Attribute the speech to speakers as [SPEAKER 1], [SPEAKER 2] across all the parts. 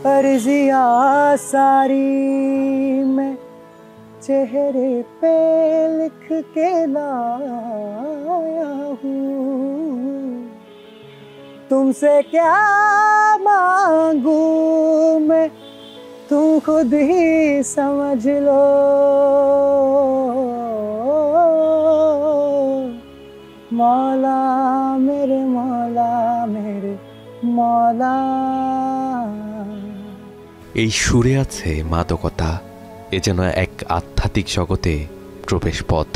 [SPEAKER 1] अर्जिया सारी मैं चेहरे पे लिख के लाया हूँ, तुमसे क्या मांगू मैं तुम खुद ही समझ लो। मौला मेरे मौला मेरे मौला।
[SPEAKER 2] এই সুরে আছে মাদকতা, এ যেন এক আধ্যাত্মিক জগতে প্রবেশ পথ।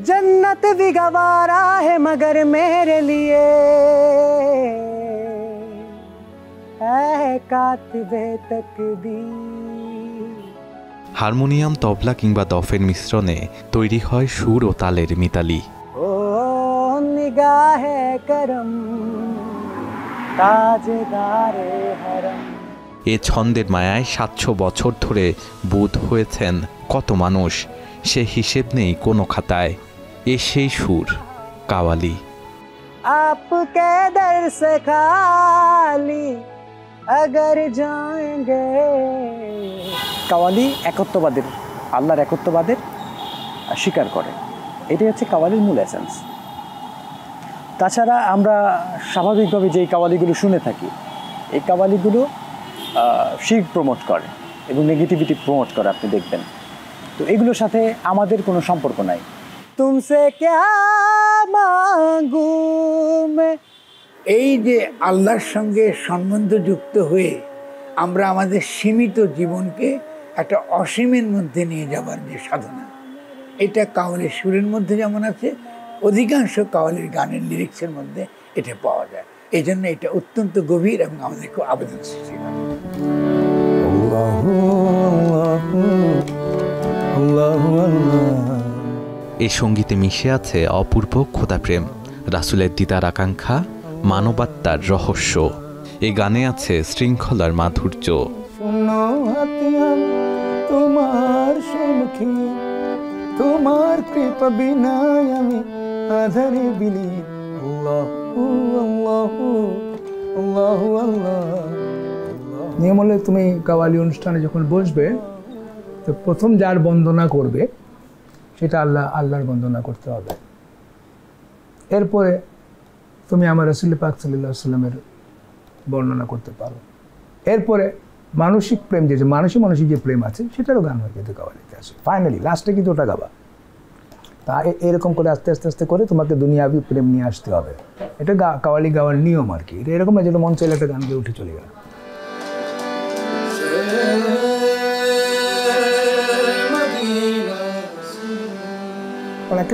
[SPEAKER 1] जन्नत भी गवारा है मगर मेरे लिए है कातिबे तकदीर।
[SPEAKER 2] হারমোনিয়াম, তবলা কিংবা দফের মিশ্রণে তৈরি হয় সুর ও তালের মিতালি।
[SPEAKER 1] ओ निगाहे करम ताजदारे हरम।
[SPEAKER 2] এ ছন্দের মায়ায় ৭০০ বছর ধরে বুঁদ হয়েছেন কত মানুষ, সে হিসেব নেই কোনো খাতায়। এ সেই সুর কাওয়ালি।
[SPEAKER 1] आपके दर से खाली अगर जाएंगे। কাওয়ালি একত্ববাদের, আল্লাহর একত্ববাদের স্বীকার করে, এটাই হচ্ছে কাওয়ালির মূল এসেন্স। তাছাড়া আমরা স্বাভাবিকভাবে যেই কাওয়ালিগুলো শুনে থাকি, এই কাওয়ালিগুলো শিরক প্রমোট করে এবং নেগেটিভিটি প্রমোট করে, আপনি দেখবেন। তো এগুলোর সাথে আমাদের কোনো সম্পর্ক নাই। তুমসে ক্যা মাঙ্গু মে।
[SPEAKER 3] এই যে আল্লাহর সঙ্গে সম্বন্ধ যুক্ত হয়ে আমরা আমাদের সীমিত জীবনকে একটা অসীমের মধ্যে নিয়ে যাবার যে সাধনা, এটা কাওয়ালির সুরের মধ্যে যেমন আছে, অধিকাংশ কাওয়ালির গানের লিরিক্সের মধ্যে এটা পাওয়া যায়। এই জন্য এটা অত্যন্ত গভীর এবং আমাদের খুব আবেদন সৃষ্টি করে।
[SPEAKER 2] এই সঙ্গীতে মিশে আছে অপূর্ব খোদাপ্রেম, রাসূলের দিদার আকাঙ্ক্ষা, মানবাত্মার রহস্য। এই গানে আছে শৃঙ্খলার মাধুর্য।
[SPEAKER 1] তোমার সম্মুখে তোমার কৃপা বিনায় আমি আধারে বিলি। নিয়ম হলে তুমি কাওয়ালি অনুষ্ঠানে যখন বসবে, তো প্রথম যার বন্দনা করবে সেটা আল্লাহর বন্দনা করতে হবে। এরপরে তুমি আমার রাসূল পাক সাল্লাল্লাহু আলাইহি ওয়াসাল্লামের বর্ণনা করতে পারো। এরপরে মানসিক প্রেম, যে মানসিক যে প্রেম আছে সেটারও গান হয়ে যেতে কাওয়ালিতে আসে। ফাইনালি লাস্টে কিন্তু ওটা গাবা। তা এরকম করে আস্তে আস্তে আস্তে করে তোমাকে দুনিয়াবি প্রেম নিয়ে আসতে হবে। এটা কাওয়ালি গাওয়ার নিয়ম আর কি। এটা এরকম না যেটা মন চাইলে একটা গান গিয়ে উঠে চলে গেল।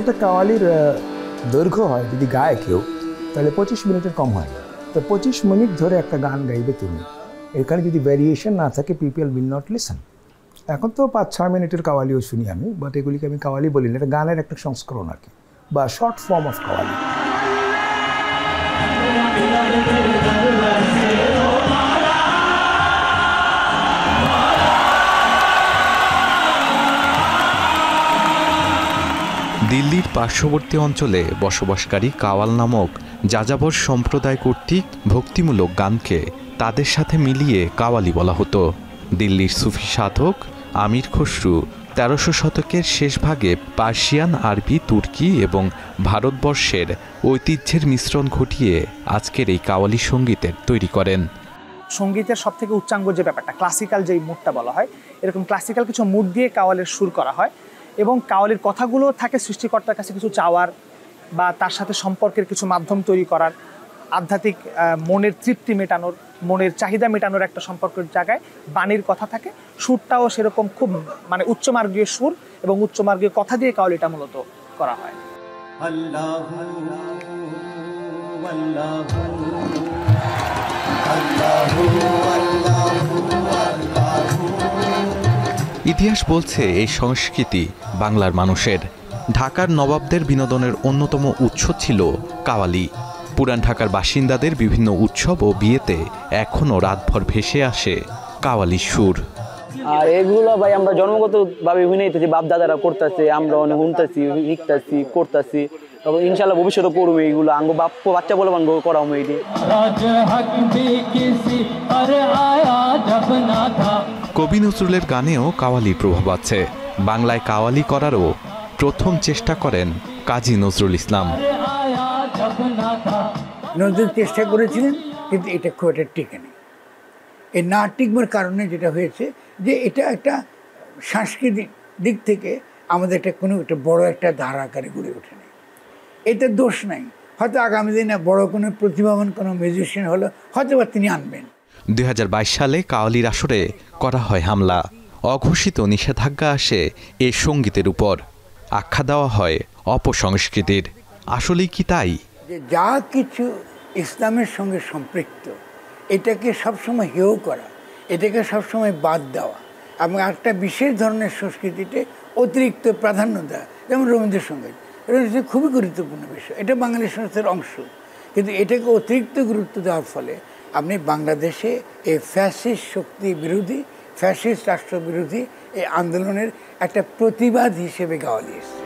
[SPEAKER 1] একটা কাওয়ালির দৈর্ঘ্য হয় যদি গায় কেউ, তাহলে 25 মিনিটের কম হয় না। তো 25 মিনিট ধরে একটা গান গাইবে তুমি, এখানে যদি ভ্যারিয়েশন না থাকে পিপল উইল নট লিসেন। এখন তো 5-6 মিনিটের কাওয়ালিও শুনি আমি, বাট এগুলিকে আমি কাওয়ালি বলি না, এটা গানের একটা সংস্করণ আর কি, বা শর্ট ফর্ম অফ কাওয়ালি।
[SPEAKER 2] দিল্লির পার্শ্ববর্তী অঞ্চলে বসবাসকারী কাওয়াল নামক যাযাবর সম্প্রদায় কর্তৃক ভক্তিমূলক গানকে তাদের সাথে মিলিয়ে কাওয়ালি বলা হতো। দিল্লির সুফি সাধক আমির খসরু 1300 শতকের শেষ ভাগে পার্সিয়ান, আরবি, তুর্কি এবং ভারতবর্ষের ঐতিহ্যের মিশ্রণ ঘটিয়ে আজকের এই কাওয়ালি সঙ্গীতের তৈরি করেন।
[SPEAKER 4] সঙ্গীতের সব থেকে উচ্চাঙ্গ যে ব্যাপারটা, ক্লাসিক্যাল যেই মুডটা বলা হয়, এরকম ক্লাসিক্যাল কিছু মুড দিয়ে কাওয়ালের সুর করা হয় এবং কাওয়ালির কথাগুলো থাকে সৃষ্টিকর্তার কাছে কিছু চাওয়ার বা তার সাথে সম্পর্কের কিছু মাধ্যম তৈরি করার, আধ্যাত্মিক মনের তৃপ্তি মেটানোর, মনের চাহিদা মেটানোর একটা সম্পর্কের জায়গায় বাণীর কথা থাকে। সুরটাও সেরকম খুব মানে উচ্চমার্গীয় সুর এবং উচ্চমার্গীয় কথা দিয়ে কাওয়ালিটা মূলত করা হয়।
[SPEAKER 2] ইতিহাস বলছে এই সংস্কৃতি বাংলার মানুষের। ঢাকার নবাবদের বিনোদনের অন্যতম উৎস ছিল কাওয়ালি। পুরান ঢাকার বাসিন্দাদের বিভিন্ন উৎসব ও বিয়েতে এখনও রাতভর ভেসে আসে কাওয়ালির সুর।
[SPEAKER 5] আর এগুলো ভাই আমরা জন্মগতভাবে অভিনয়তেছি, বাপ দাদারা করতেছে, আমরা অনেক শুনতেছি, শিখতেছি, করতেছি। তবে ইনশাল্লাহ ভবিষ্যতে করবো এইগুলো আঙ্গ বাচ্চা বলে বাঙ্গ করাবো এইটি।
[SPEAKER 2] কবি নজরুলের গানেও কাওয়ালির প্রভাব আছে। বাংলায় কাওয়ালি করারও প্রথম চেষ্টা করেন কাজী নজরুল ইসলাম।
[SPEAKER 3] নজরুল চেষ্টা করেছিলেন, কিন্তু এটা খুব একটা টিকেনি। এই না টিকবার কারণে যেটা হয়েছে যে এটা একটা সাংস্কৃতিক দিক থেকে আমাদের একটা বড় একটা ধারা আকারে গড়ে ওঠেনি। এটা দোষ নাই, হয়তো আগামী দিনে বড় কোনো প্রতিভাবান কোনো মিউজিশিয়ান হলো হয়তো বা তিনি আনবেন।
[SPEAKER 2] 2022 সালে কাওয়ালির আসরে করা হয় হামলা। অঘোষিত নিষেধাজ্ঞা আসে এ সঙ্গীতের উপর। আখ্যা দেওয়া হয় অপসংস্কৃতির। আসলেই কি তাই?
[SPEAKER 3] যে যা কিছু ইসলামের সঙ্গে সম্পৃক্ত এটাকে সবসময় হেয় করা, এটাকে সবসময় বাদ দেওয়া এবং একটা বিশেষ ধরনের সংস্কৃতিতে অতিরিক্ত প্রাধান্য দেওয়া, যেমন রবীন্দ্রসঙ্গীত। রবীন্দ্রসঙ্গীত খুবই গুরুত্বপূর্ণ বিষয়, এটা বাঙালি সংস্কৃতির অংশ, কিন্তু এটাকে অতিরিক্ত গুরুত্ব দেওয়ার ফলে আপনি বাংলাদেশে এই ফ্যাসিস্ট শক্তি বিরোধী, ফ্যাসিস্ট রাষ্ট্র বিরোধী এই আন্দোলনের একটা প্রতিবাদ হিসেবে কাওয়ালি এসেছে।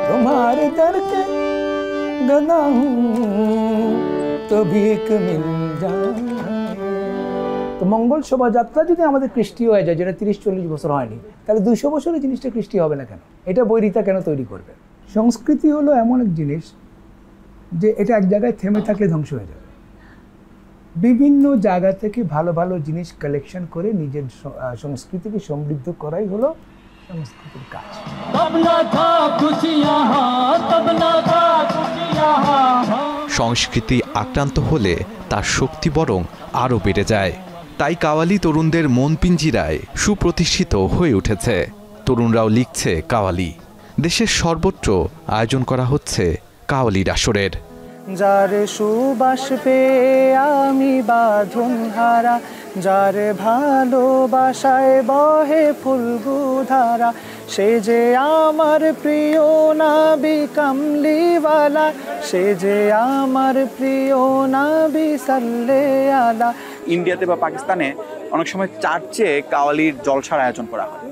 [SPEAKER 1] तुम्हारे दर के गदा हूँ तो भीख मिल जाए। তো মঙ্গল শোভাযাত্রা যদি আমাদের কৃষ্টি হয়ে যায়, যেটা 30-40 বছর হয়নি, তাহলে 200 বছরের জিনিসটা কৃষ্টি হবে না কেন? এটা বৈরিতা কেন তৈরি করবে? সংস্কৃতি হলো এমন এক জিনিস যে এটা এক জায়গায় থেমে থাকলে ধ্বংস হয়ে যাবে। বিভিন্ন জায়গা থেকে ভালো ভালো জিনিস কালেকশন করে নিজের সংস্কৃতিকে সমৃদ্ধ করাই হলো সংস্কৃতির কাজ।
[SPEAKER 2] সংস্কৃতি আক্রান্ত হলে তার শক্তি বরং আরও বেড়ে যায়। তাই কাওয়ালি তরুণদের মন পিঞ্জিরায় সুপ্রতিষ্ঠিত হয়ে উঠেছে। তরুণরাও লিখছে কাওয়ালি। দেশের সর্বত্র আয়োজন করা হচ্ছে কাওয়ালির আসরের।
[SPEAKER 4] যারে সুবাস পেয়ে আমি বাঁধন হারা, যারে ভালোবাসায় বহে ফুলগুধারা, সে যে আমার প্রিয় নাবি কামলিওয়ালা, সে যে আমার প্রিয় নাবি সাল্লে আলা।
[SPEAKER 6] ইন্ডিয়াতে বা পাকিস্তানে অনেক সময় চার্চে কাওয়ালির জলসার আয়োজন করা হয়,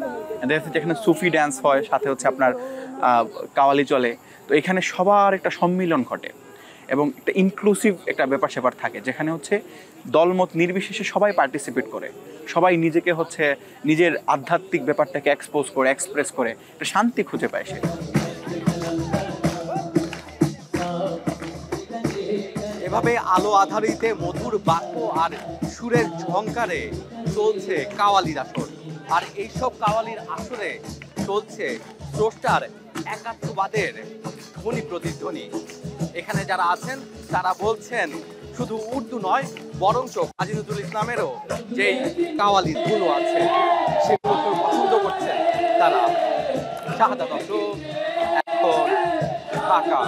[SPEAKER 6] যেখানে সুফি ড্যান্স হয়, সাথে হচ্ছে আপনার কাওয়ালি চলে। তো এখানে সবার একটা সম্মিলন ঘটে এবং একটা ইনক্লুসিভ একটা ব্যাপার স্যাপার থাকে, যেখানে হচ্ছে দলমত নির্বিশেষে সবাই পার্টিসিপেট করে, সবাই নিজেকে হচ্ছে নিজের আধ্যাত্মিক ব্যাপারটাকে এক্সপোজ করে, এক্সপ্রেস করে একটা শান্তি খুঁজে পায় সে।
[SPEAKER 7] এভাবে আলো আধারিতে মধুর বাক্য আর সুরের ঝংকারে চলছে কাওয়ালির আসর। আর এইসব কাওয়ালির আসরে চলছে স্রষ্টার একাত্মবাদের ধ্বনি প্রতিধ্বনি। এখানে যারা আছেন তারা বলছেন শুধু উর্দু নয়, বরঞ্চ কাজী নজরুল ইসলামেরও যেই কাওয়ালিগুলো আছে সেগুলো পছন্দ করছেন তারা। শাহাদাত এখন ঢাকা।